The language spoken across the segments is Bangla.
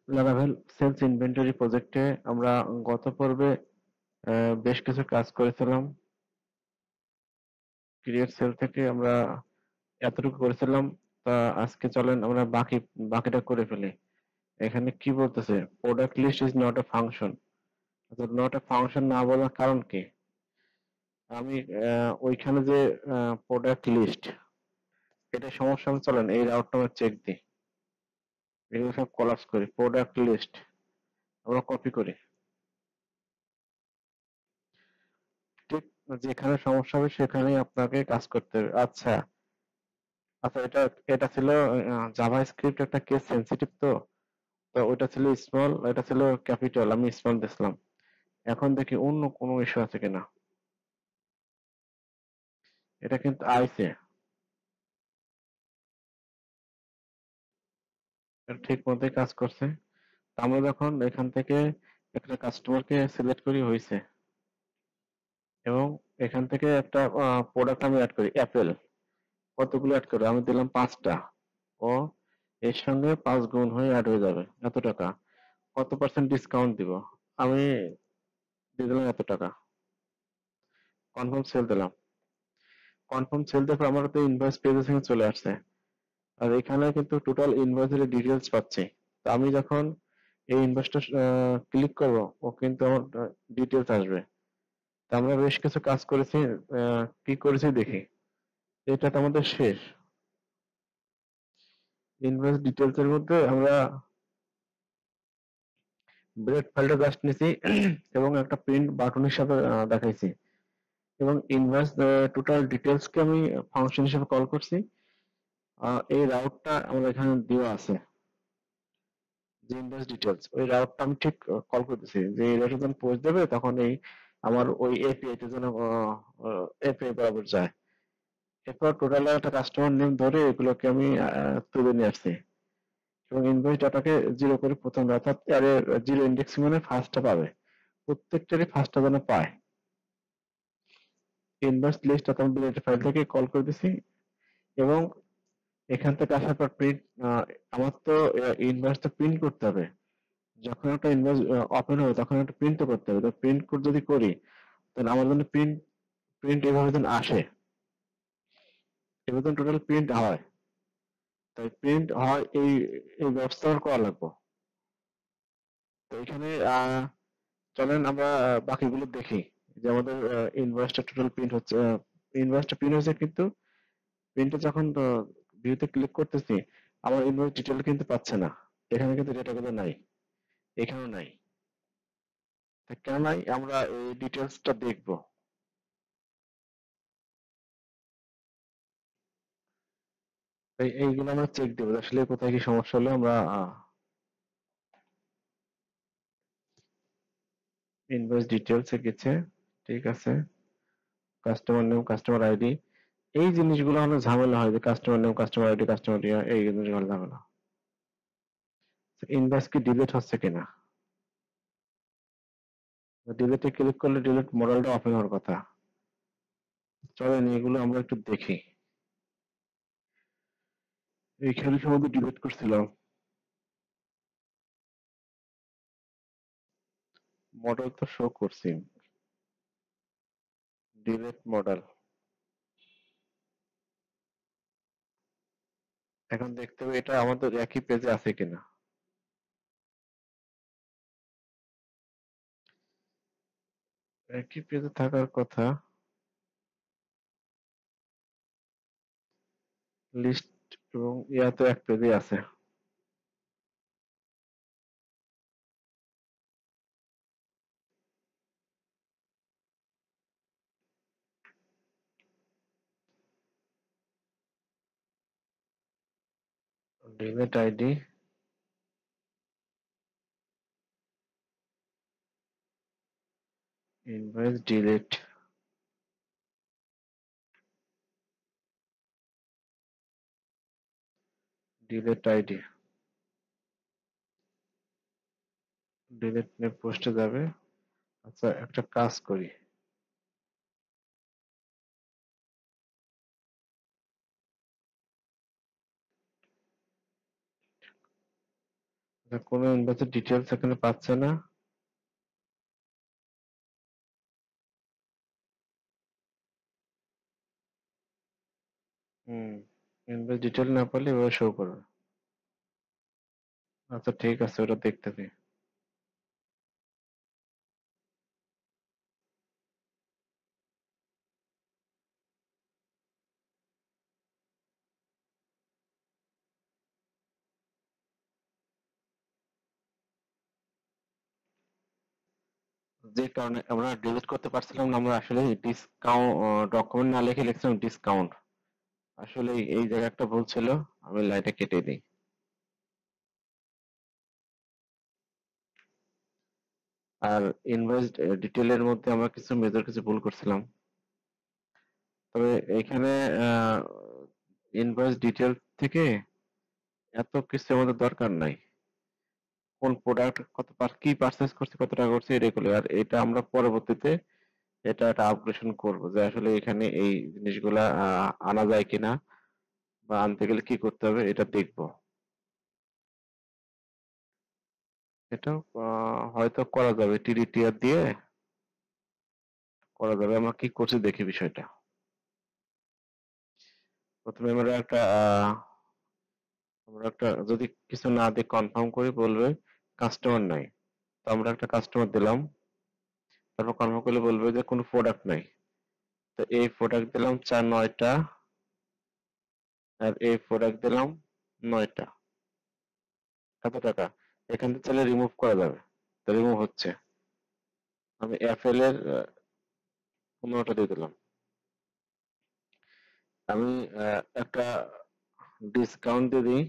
লারাভেল সেলস ইনভেন্টরি প্রজেক্টে আমরা গত পর্বে বেশ কিছু কাজ করেছিলাম। ক্রিয়েট সেল থেকে আমরা এতটুকু করেছিলাম। তা আজকে চলেন আমরা বাকিটা করে ফেলি। এখানে কি বলতেছে, product list is not a function. Not a function না বলার কারণ কি? আমি ওইখানে যে প্রোডাক্ট লিস্ট, এটা সমস্যা হবে। চলেন এই রাউটটা আমরা চেক দিই, এগুলো সব কলাপস করি। প্রোডাক্ট লিস্ট আমরা কপি করি, ঠিক যেখানে সমস্যা হবে সেখানেই আপনাকে কাজ করতে হবে। আচ্ছা আচ্ছা, এটা এটা ছিল জাভা স্ক্রিপ্ট, একটা কেস সেন্সিটিভ। তো তো ওটা ছিল স্মল, এটা ছিল ক্যাপিটাল, আমি স্মল দিছিলাম। এখন দেখি অন্য কোনো ইস্যু আছে কিনা। এটা কিন্তু আইছে, এটা ঠিক মতোই কাজ করছে। তা আমরা যখন এখান থেকে একটা কাস্টমারকে সিলেক্ট করি হয়েছে, এবং এখান থেকে একটা প্রোডাক্ট আমি অ্যাড করি অ্যাপেল। কতগুলো অ্যাড করি? আমি দিলাম 5টা। ও এর সঙ্গে 5 গুণ হয়ে অ্যাড হয়ে যাবে এত টাকা। কত পার্সেন্ট ডিসকাউন্ট দিব? আমি দিয়ে দিলাম এত টাকা। কনফার্ম সেল দিলাম। কনফার্ম সেল দেওয়ার পর আমার তো ইনভয়েস পেজের সঙ্গে চলে আসছে। আর এখানে কিন্তু টোটাল ইনভয়েসের ডিটেলস পাচ্ছি। তো আমি যখন এই ইনভয়েসটা ক্লিক করব, ও কিন্তু আমার ডিটেলস আসবে। তা আমরা বেশ কিছু কাজ করেছি। কি করেছি দেখি। এটা তো আমাদের শেষ। ইনভয়েস ডিটেলস এর মধ্যে আমরা ব্রেড ফাইলটা জাস্ট নিছি এবং একটা প্রিন্ট বাটন হিসাবে দেখাইছি। এবং ইনভয়েস টোটাল ডিটেলস কে আমি ফাংশন হিসেবে কল করছি। এই রাউটটা আমার এখানে দেওয়া আছে, যে ইনভয়েস ডিটেলস, ওই রাউটটা আমি ঠিক কল করতেছি। যে এই রাউটে যখন পোস্ট দেবে তখন এই আমার ওই এপিআই তে যেন এপিআই বরাবর যায়। এরপর টোটাল একটা কাস্টমার নেম ধরে এগুলোকে আমি তুলে নিয়ে আসছি। এবং ইনভয়েস ডাটাকে জিরো করে প্রথম, অর্থাৎ আরে জিরো ইন্ডেক্স মানে ফার্স্টটা পাবে, প্রত্যেকটারই ফার্স্টটা যেন পায়। ইনভয়েস লিস্ট অথবা বিলেট ফাইল থেকে কল করে দিছি। এবং এখান থেকে আসার পর প্রিন্ট, আমার তো ইনভয়েসটা প্রিন্ট করতে হবে। যখন একটা ইনভয়েস ওপেন হবে তখন একটা প্রিন্ট করতে হবে। তো প্রিন্ট যদি করি, তাহলে আমার জন্য প্রিন্ট প্রিন্ট এভাবে যেন আসে, এভাবে টোটাল প্রিন্ট হয়। তাই প্রিন্ট হয় এই এই ব্যবস্থা আমার করা লাগবে। তো এখানে চলেন আমরা বাকিগুলো দেখি। যে আমাদের ইনভয়েসটা টোটাল প্রিন্ট হচ্ছে, ইনভয়েসটা প্রিন্ট হয়েছে, কিন্তু প্রিন্টে যখন ভিউতে ক্লিক করতেছি আমার ইনভয়েস ডিটেল কিন্তু পাচ্ছে না। এখানে কিন্তু ডেটাগুলো নাই, এখানেও নাই। তা কেন নাই আমরা এই ডিটেলসটা দেখবো। এইগুলো আমরা চেক দেবো আসলে কোথায় কি সমস্যা হলো। আমরা ইনভয়েস ডিটেলস এ গেছে, ঠিক আছে। কাস্টমার নেম, কাস্টমার আইডি, এই জিনিসগুলো হলো ঝামেলা হয়, যে customer name, customer ID, customer এই জিনিসগুলো ঝামেলা। ইনভয়েস কি ডিলিট হচ্ছে কিনা? ডিলিটে ক্লিক করলে ডিলিট মডেলটা ওপেন হওয়ার কথা। চলেন এগুলো আমরা একটু দেখি। এইখানে সম্ভবত ডিলিট করছিলাম। মডেল তো শো করছি, ডিলিট মডেল। এখন দেখতে হবে এটা আমাদের একই পেজে আছে কিনা। একই পেজে থাকার কথা। লিস্ট এবং ইয়া তো এক পেজে আছে। Delete ID, invoice delete, delete ID, delete নিয়ে পোস্টে যাবে। আচ্ছা একটা কাজ করি, কোনো ইনভয়েসের ডিটেলস এখানে পাচ্ছে না। হুম, ইনভয়েস ডিটেল না পেলে এভাবে শো করবে। আচ্ছা ঠিক আছে, ওটা দেখতেছি। যে কারণে আমরা ডিলিট করতে পারছিলাম না, আমরা আসলে ডিসকাউন্ট ডকুমেন্ট না লিখে লিখছিলাম ডিসকাউন্ট। আসলে এই জায়গায় একটা ভুল ছিল, আমি লাইনটা কেটে দিই। আর ইনভয়েস ডিটেলের মধ্যে আমরা কিছু মেজর কিছু ভুল করছিলাম। তবে এখানে ইনভয়েস ডিটেল থেকে এত কিছু আমাদের দরকার নাই। কোন প্রোডাক্ট কত কি পারচেজ করছে, কত টাকা করছে, এগুলো। আর এটা আমরা পরবর্তীতে এটা একটা আপগ্রেডেশন করব, যে আসলে এখানে এই জিনিসগুলা আনা যায় কিনা, বা আনতে গেলে কি করতে হবে এটা দেখব। এটাও হয়তো করা যাবে, টিডিটিআর দিয়ে করা যাবে। আমরা কি করছি দেখি বিষয়টা। প্রথমে আমরা একটা যদি কিছু না দিয়ে কনফার্ম করি, বলবে কাস্টমার নাই। তো আমরা একটা কাস্টমার দিলাম, তারপর কনফার্ম করলে বলবে যে কোনো প্রোডাক্ট নাই। তো এই প্রোডাক্ট দিলাম 9টা, আর এই প্রোডাক্ট দিলাম 9টা। কত টাকা? এখান থেকে চাইলে রিমুভ করা যাবে, তো রিমুভ হচ্ছে। আমি অ্যাপেল এর 15টা দিয়ে দিলাম। আমি একটা ডিসকাউন্ট দিয়ে দিই,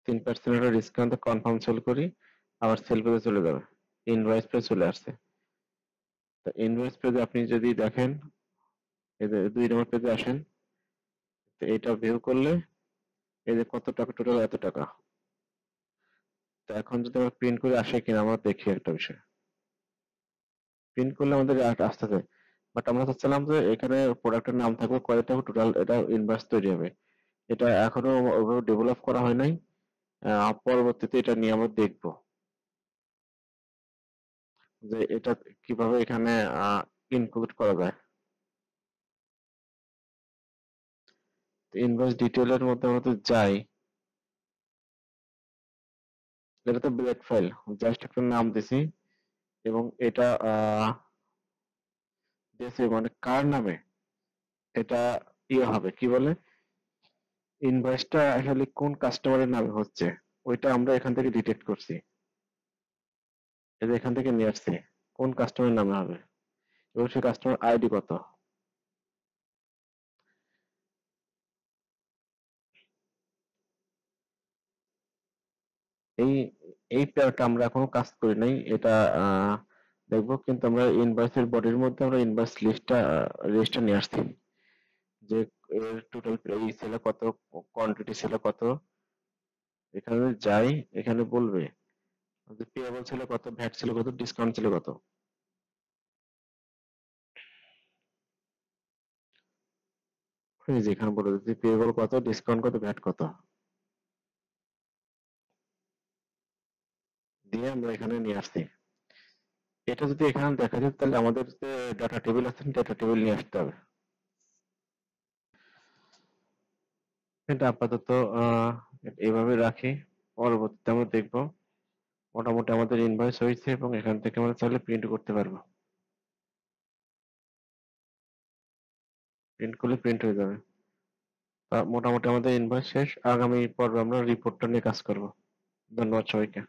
3% একটা ডিসকাউন্ট কনফার্ম সেল করি, আবার সেল পেজে চলে যাবে। ইনভয়েস পেজ চলে আসছে। তো ইনভয়েস পেজে আপনি যদি দেখেন, এই যে 2 নম্বর পেজে আসেন, তো এটা ভিউ করলে এই যে কত টাকা, টোটাল এত টাকা। তো এখন যদি আমরা প্রিন্ট করে আসে কিনা আমরা দেখি একটা বিষয়। প্রিন্ট করলে আমাদের আসতেছে, বাট আমরা চাচ্ছিলাম যে এখানে প্রোডাক্টের নাম থাকবে, কয়টা টোটাল এটা ইনভয়েস তৈরি হবে। এটা এখনো ওভাবে ডেভেলপ করা হয় নাই। পরবর্তীতে এটা নিয়ে আমরা দেখবো যে এটা কিভাবে এখানে ইনক্লুড করা যায়। ইনভয়েস ডিটেইলের মধ্যে আমরা তো যাই, এটা তো ব্লেড ফাইল, জাস্ট একটা নাম দিছি, এবং এটা দিয়েছি মানে কার নামে এটা ইয়ে হবে, কি বলে, ইনভয়েসটা আসলে কোন কাস্টমারের নামে হচ্ছে, ওইটা আমরা এখান থেকে ডিটেক্ট করছি। এই যে এখান থেকে নিয়ে আসছি কোন কাস্টমারের নামে হবে, এবং সেই কাস্টমার আইডি কত। এই এই প্যারাটা আমরা এখনো কাজ করি নাই, এটা আহ, দেখবো। কিন্তু আমরা ইনভয়েসের বডির মধ্যে আমরা ইনভয়েস লিস্টটা নিয়ে আসছি, যে এর টোটাল এই ছিল কত, কোয়ান্টিটি ছিল কত। এখানে যাই, এখানে বলবে যে পেয়েবল ছিল কত, ভ্যাট ছিল কত, ডিসকাউন্ট ছিল কত। এই যে এখানে বলে দিচ্ছি পেয়েবল কত, ডিসকাউন্ট কত, ভ্যাট কত, দিয়ে আমরা এখানে নিয়ে আসছি। এটা যদি এখানে দেখা যায়, তাহলে আমাদের যে ডাটা টেবিল আছে, ডাটা টেবিল নিয়ে আসতে হবে। এটা আপাতত এইভাবে রাখি, পরবর্তীতে আমরা দেখবো। মোটামুটি আমাদের ইনভয়েস হয়েছে, এবং এখান থেকে আমরা চাইলে প্রিন্ট করতে পারবো। প্রিন্ট করলে প্রিন্ট হয়ে যাবে। মোটামুটি আমাদের ইনভয়েস শেষ। আগামী পর্বে আমরা রিপোর্টটা নিয়ে কাজ করব। ধন্যবাদ সবাইকে।